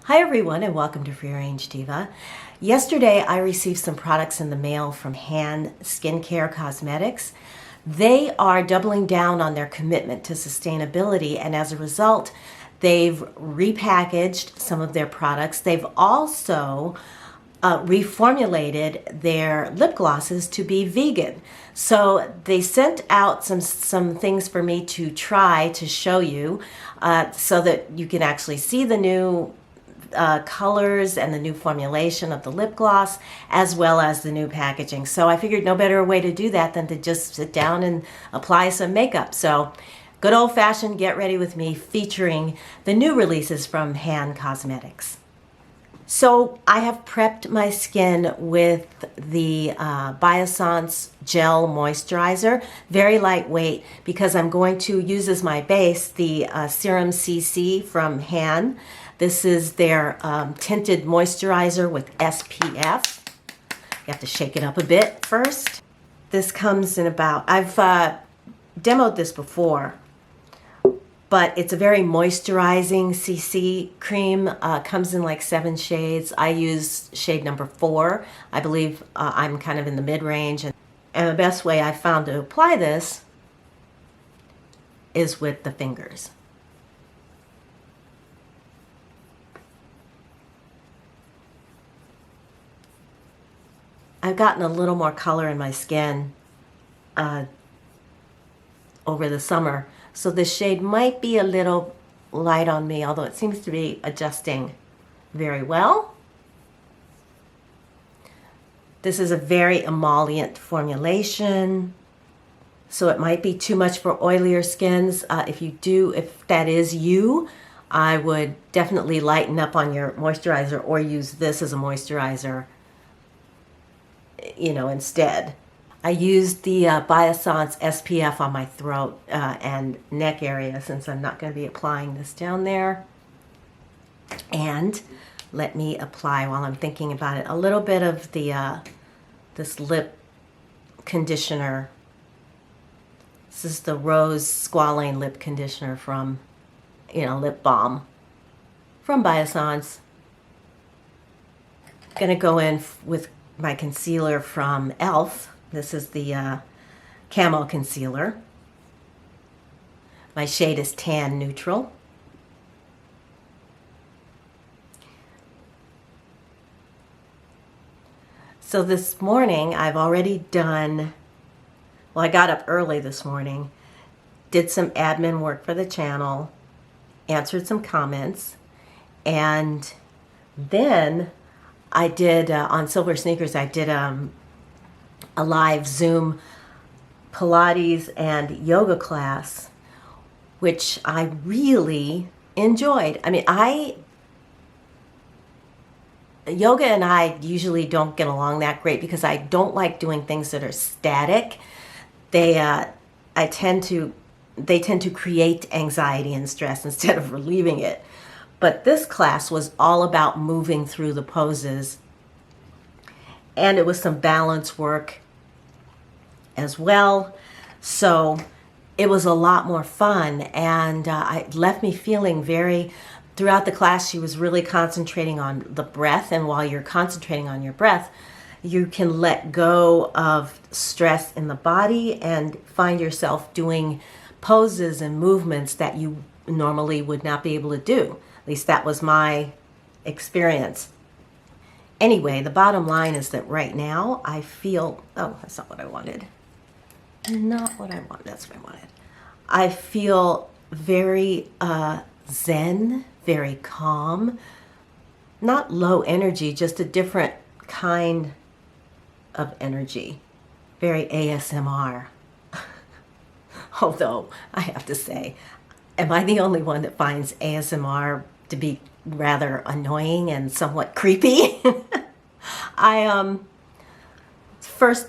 Hi everyone and welcome to Free Range Diva. Yesterday I received some products in the mail from Han Skincare Cosmetics. They are doubling down on their commitment to sustainability, and as a result they've repackaged some of their products. They've also reformulated their lip glosses to be vegan. So they sent out some things for me to try to show you so that you can actually see the new colors and the new formulation of the lip gloss, as well as the new packaging. So I figured no better way to do that than to just sit down and apply some makeup. So good old-fashioned Get Ready With Me, featuring the new releases from Han Cosmetics. So I have prepped my skin with the Biossance Gel Moisturizer, very lightweight, because I'm going to use as my base the Serum CC from Han. This is their tinted moisturizer with SPF. You have to shake it up a bit first. This comes in about, I've demoed this before, but it's a very moisturizing CC cream. Comes in like 7 shades. I use shade number 4. I believe I'm kind of in the mid-range. And the best way I found to apply this is with the fingers. I've gotten a little more color in my skin over the summer, so this shade might be a little light on me, although it seems to be adjusting very well. This is a very emollient formulation, so it might be too much for oilier skins. If that is you, I would definitely lighten up on your moisturizer or use this as a moisturizer, instead. I used the Biossance SPF on my throat and neck area, since I'm not going to be applying this down there. And let me apply, while I'm thinking about it, a little bit of the this lip conditioner. This is the Rose Squalane lip conditioner from, lip balm from Biossance. Gonna go in with my concealer from e.l.f. This is the Camo Concealer. My shade is Tan Neutral. So this morning I've already done, I got up early this morning, did some admin work for the channel, answered some comments, and then I did, on Silver Sneakers, I did a live Zoom Pilates and yoga class, which I really enjoyed. I mean, yoga and I usually don't get along that great because I don't like doing things that are static. They tend to create anxiety and stress instead of relieving it. But this class was all about moving through the poses, and it was some balance work as well. So it was a lot more fun, and it left me feeling throughout the class she was really concentrating on the breath, and while you're concentrating on your breath, you can let go of stress in the body and find yourself doing poses and movements that you normally would not be able to do. At least that was my experience. Anyway, the bottom line is that right now I feel, that's not what I wanted. Not what I want, that's what I wanted. I feel very zen, very calm, not low energy, just a different kind of energy, very ASMR. Although I have to say, am I the only one that finds ASMR to be rather annoying and somewhat creepy? The first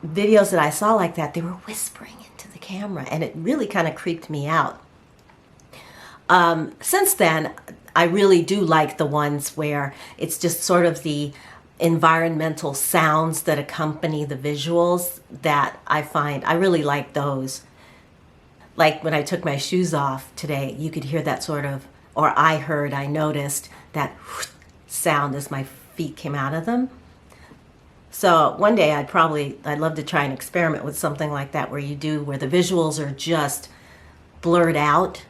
videos that I saw like that, they were whispering into the camera, and it really kind of creeped me out. Since then, I really do like the ones where it's just sort of the environmental sounds that accompany the visuals that I really like those. Like when I took my shoes off today, you could hear that sort of or I noticed that sound as my feet came out of them. So one day I'd love to try and experiment with something like that where the visuals are just blurred out,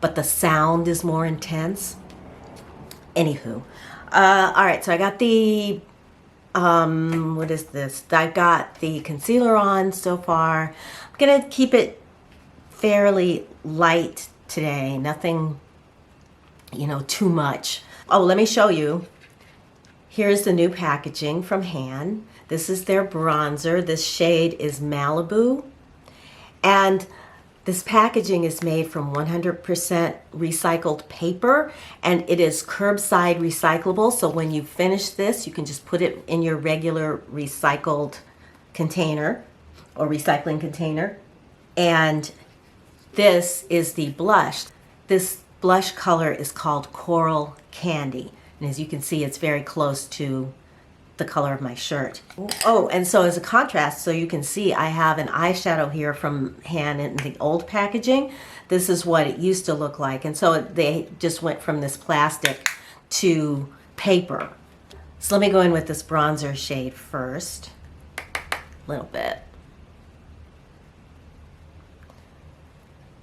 but the sound is more intense. Anywho, all right, so I got the, what is this? I've got the concealer on so far. I'm gonna keep it fairly light today, nothing, too much. Oh, let me show you. Here's the new packaging from Han. This is their bronzer. This shade is Malibu. And this packaging is made from 100% recycled paper, and it is curbside recyclable. So when you finish this, you can just put it in your regular recycled container or recycling container. And this is the blush. This blush color is called Coral Candy. And as you can see, it's very close to the color of my shirt. Oh, and so as a contrast, so you can see I have an eyeshadow here from Han in the old packaging. This is what it used to look like. And so they just went from this plastic to paper. So let me go in with this bronzer shade first. A little bit.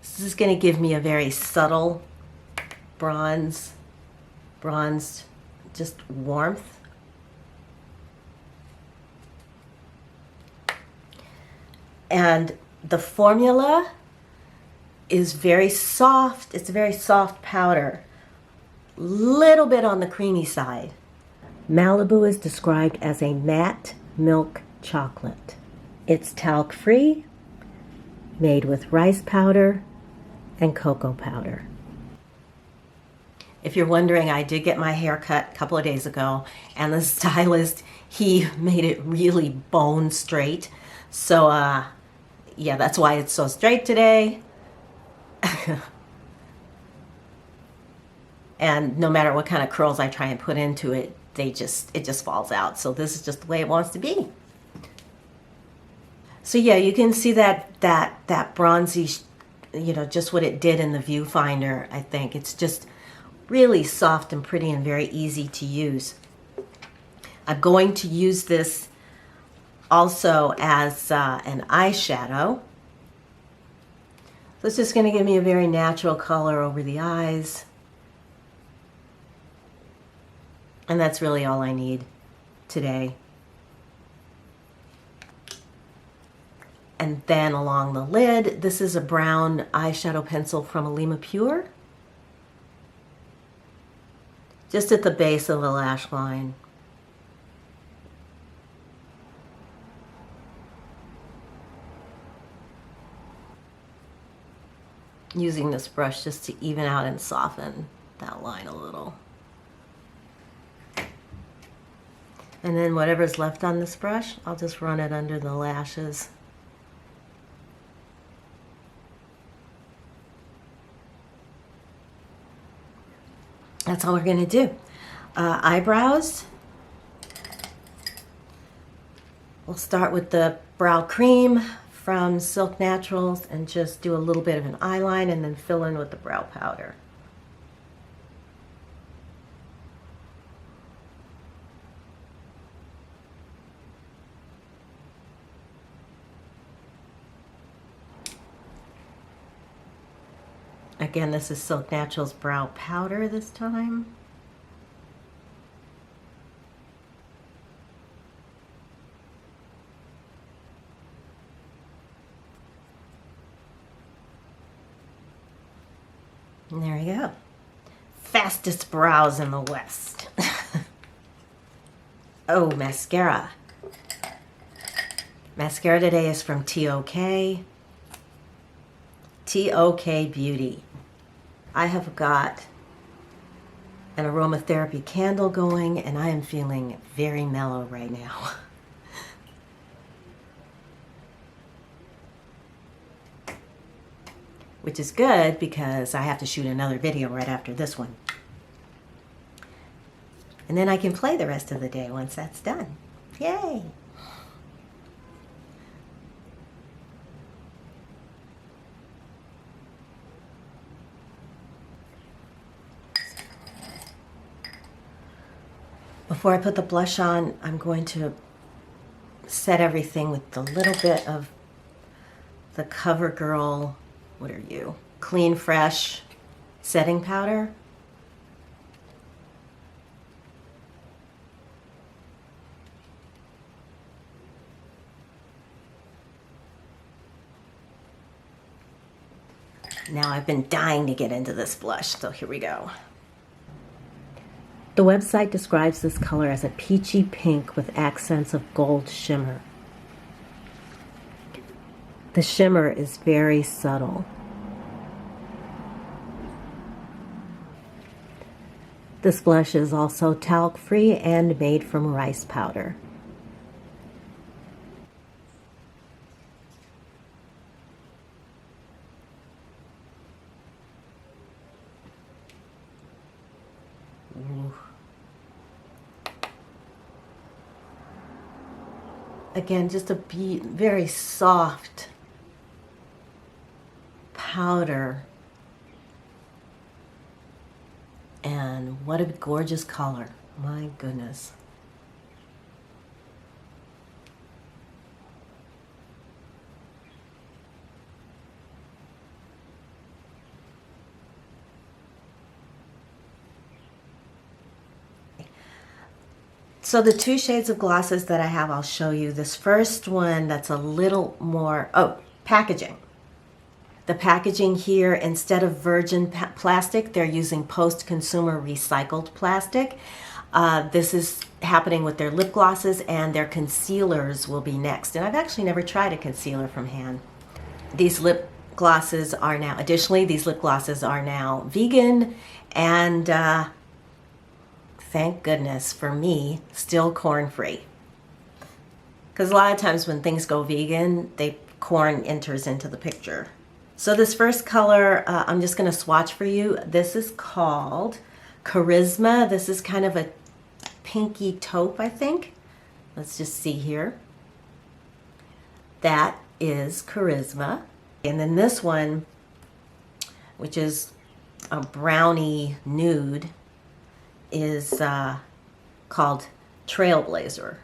This is going to give me a very subtle bronzed just warmth. And the formula is very soft. It's a very soft powder. Little bit on the creamy side. Malibu is described as a matte milk chocolate. It's talc-free, made with rice powder and cocoa powder. If you're wondering, I did get my hair cut a couple of days ago, and the stylist, he made it really bone straight. So, yeah, that's why it's so straight today. And no matter what kind of curls I try and put into it, it just falls out. So this is just the way it wants to be. So yeah, you can see that bronzy, just what it did in the viewfinder, I think. It's just really soft and pretty and very easy to use. I'm going to use this also as an eyeshadow. So it's just going to give me a very natural color over the eyes. And that's really all I need today. And then along the lid, this is a brown eyeshadow pencil from Alima Pure. Just at the base of the lash line. Using this brush just to even out and soften that line a little. And then whatever's left on this brush, I'll just run it under the lashes. That's all we're going to do. Eyebrows. We'll start with the brow cream from Silk Naturals and just do a little bit of an eyeline and then fill in with the brow powder. Again, this is Silk Naturals brow powder this time. And there we go. Fastest brows in the West. Oh, mascara. Mascara today is from TOK. TOK Beauty. I have got an aromatherapy candle going, and I am feeling very mellow right now. Which is good because I have to shoot another video right after this one. And then I can play the rest of the day once that's done. Yay! Before I put the blush on, I'm going to set everything with a little bit of the CoverGirl, what are you? Clean Fresh setting powder. Now I've been dying to get into this blush, so here we go. The website describes this color as a peachy pink with accents of gold shimmer. The shimmer is very subtle. This blush is also talc-free and made from rice powder. Ooh. Again, just a very soft powder. And what a gorgeous color. My goodness. So the two shades of glosses that I have, I'll show you. This first one that's a little more, packaging. The packaging here, instead of virgin plastic, they're using post-consumer recycled plastic. This is happening with their lip glosses, and their concealers will be next. And I've actually never tried a concealer from hand. These lip glosses are now, additionally, these lip glosses are now vegan, and thank goodness for me, still corn-free. Because a lot of times when things go vegan, corn enters into the picture. So this first color, I'm just going to swatch for you. This is called Charisma. This is kind of a pinky taupe, I think. Let's just see here. That is Charisma. And then this one, which is a brownie nude, is called Trailblazer.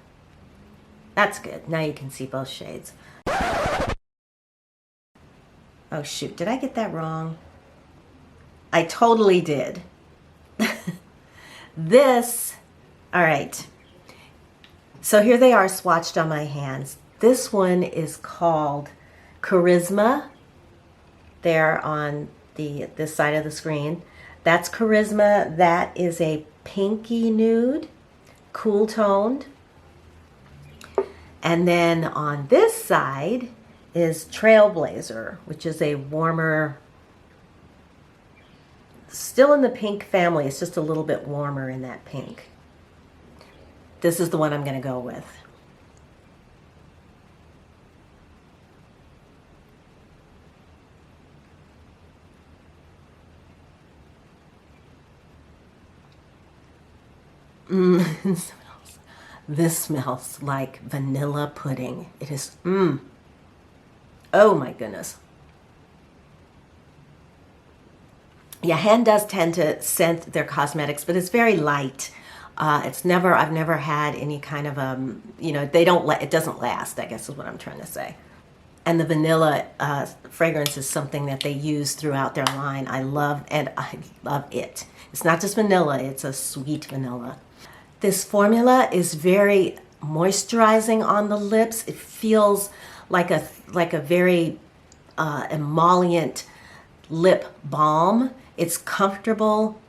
That's good. Now you can see both shades. Oh shoot, did I get that wrong? I totally did. All right. So here they are swatched on my hands. This one is called Charisma. There on this side of the screen. That's Charisma. That is a pinky nude, cool toned. And then on this side is Trailblazer, which is a warmer, still in the pink family. It's just a little bit warmer in that pink. This is the one I'm going to go with. This smells like vanilla pudding. It is, oh my goodness. Yeah, hand does tend to scent their cosmetics, but it's very light. I've never had any kind of, it doesn't last, I guess is what I'm trying to say. And the vanilla fragrance is something that they use throughout their line. I love it. It's not just vanilla, it's a sweet vanilla. This formula is very moisturizing on the lips. It feels like a very emollient lip balm. It's comfortable.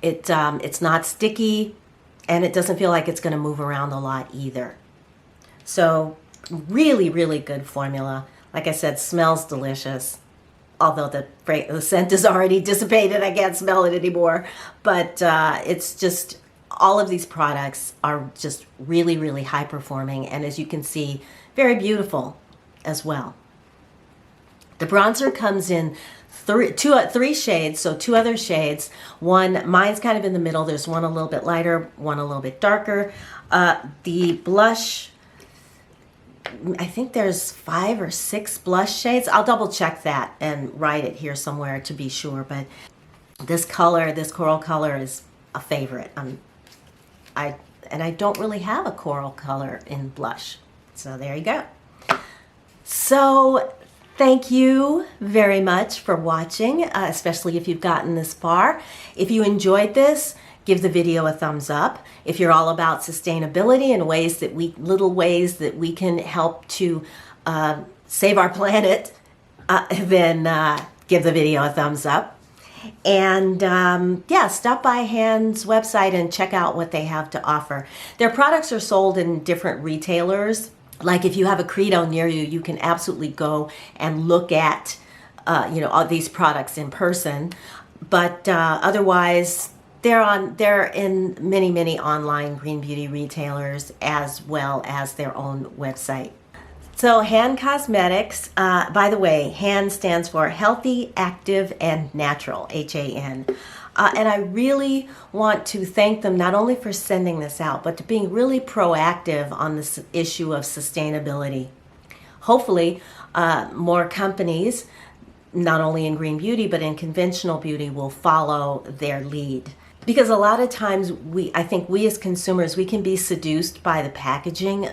It's not sticky, and it doesn't feel like it's going to move around a lot either. So really, really good formula. Like I said, smells delicious. Although the scent is already dissipated, I can't smell it anymore. But it's just, all of these products are just really, really high performing. And as you can see, very beautiful as well. The bronzer comes in three shades, so two other shades. Mine's kind of in the middle. There's one a little bit lighter, one a little bit darker. The blush, I think there's 5 or 6 blush shades. I'll double check that and write it here somewhere to be sure. But this color, this coral color, is a favorite. And I don't really have a coral color in blush. So there you go. So thank you very much for watching, especially if you've gotten this far. If you enjoyed this, give the video a thumbs up. If you're all about sustainability and little ways that we can help to save our planet, then give the video a thumbs up. And yeah, stop by Hand's website and check out what they have to offer. Their products are sold in different retailers. Like if you have a Credo near you, you can absolutely go and look at all these products in person. But otherwise, they're in many online green beauty retailers as well as their own website. So Hand Cosmetics, by the way, Hand stands for Healthy, Active, and Natural, HAN. And I really want to thank them not only for sending this out, but to being really proactive on this issue of sustainability. Hopefully, more companies, not only in green beauty, but in conventional beauty, will follow their lead. Because a lot of times, I think we as consumers, we can be seduced by the packaging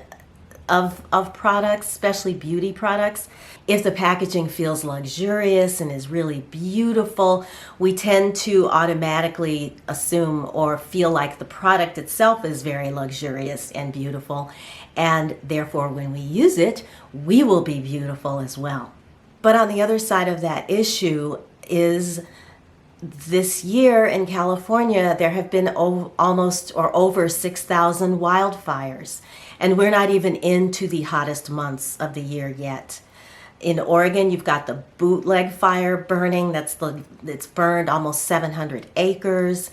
of products, especially beauty products. If the packaging feels luxurious and is really beautiful, we tend to automatically assume or feel like the product itself is very luxurious and beautiful, and therefore when we use it, we will be beautiful as well. But on the other side of that issue is this year in California, there have been almost or over 6,000 wildfires, and we're not even into the hottest months of the year yet. In Oregon, you've got the bootleg fire burning. It's burned almost 700 acres.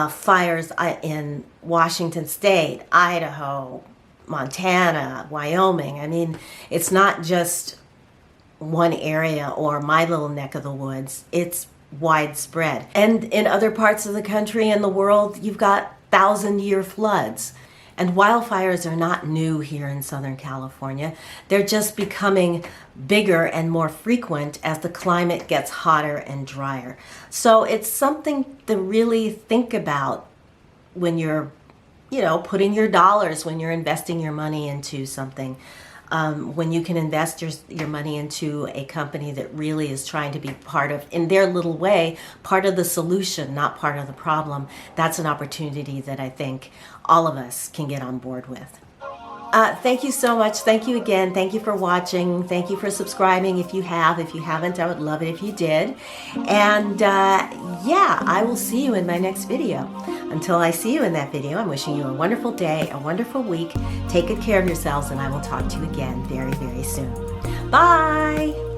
Fires in Washington State, Idaho, Montana, Wyoming. I mean, it's not just one area or my little neck of the woods. It's widespread. And in other parts of the country and the world, you've got 1,000-year floods. And wildfires are not new here in Southern California. They're just becoming bigger and more frequent as the climate gets hotter and drier. So it's something to really think about when you're, putting your dollars, when you're investing your money into something. When you can invest your money into a company that really is trying to be part of, in their little way, part of the solution, not part of the problem, that's an opportunity that I think all of us can get on board with. Thank you so much. Thank you again. Thank you for watching. Thank you for subscribing if you have. If you haven't, I would love it if you did. And yeah, I will see you in my next video. Until I see you in that video, I'm wishing you a wonderful day, a wonderful week. Take good care of yourselves, and I will talk to you again very, very soon. Bye!